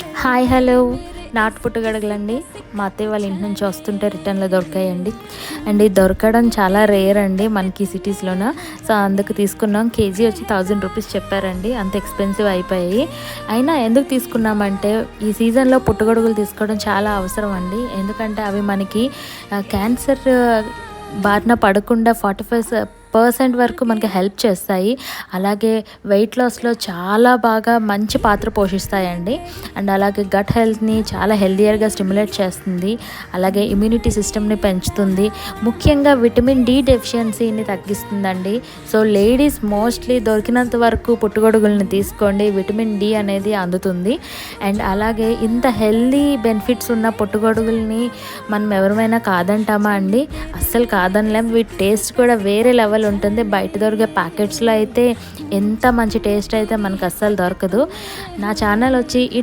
Hi hello నాటు పుట్టగడగలండి. మా అత్తయ్య వాళ్ళ ఇంటి నుంచి వస్తుంటే రిటర్న్లో దొరికాయండి. అండ్ ఇది దొరకడం చాలా రేర్ అండి మనకి సిటీస్లోన. సో అందుకు తీసుకున్నాం. కేజీ వచ్చి 1000 రూపీస్ చెప్పారండి. అంత ఎక్స్పెన్సివ్ అయిపోయాయి. అయినా ఎందుకు తీసుకున్నామంటే ఈ సీజన్లో పుట్టగొడుగులు తీసుకోవడం చాలా అవసరం అండి. ఎందుకంటే అవి మనకి క్యాన్సర్ బారిన పడకుండా 45% వరకు మనకి హెల్ప్ చేస్తాయి. అలాగే వెయిట్ లాస్లో చాలా బాగా మంచి పాత్ర పోషిస్తాయండి. అండ్ అలాగే గట్ హెల్త్ని చాలా హెల్దియర్గా స్టిమ్యులేట్ చేస్తుంది. అలాగే ఇమ్యూనిటీ సిస్టమ్ని పెంచుతుంది. ముఖ్యంగా విటమిన్ డి డెఫిషియన్సీని తగ్గిస్తుందండి. సో లేడీస్ మోస్ట్లీ దొరికినంత వరకు పుట్టగొడుగుల్ని తీసుకోండి. విటమిన్ డి అనేది అందుతుంది. అండ్ అలాగే ఇంత హెల్దీ బెనిఫిట్స్ ఉన్న పుట్టగొడుగుల్ని మనం ఎవరైనా కాదంటామా అండి? అస్సలు కాదనలేం. వీటి టేస్ట్ కూడా వేరే లెవెల్ ఉంటుంది. బయట దొరికే ప్యాకెట్స్లో అయితే ఎంత మంచి టేస్ట్ అయితే మనకు అస్సలు దొరకదు. నా ఛానల్ వచ్చి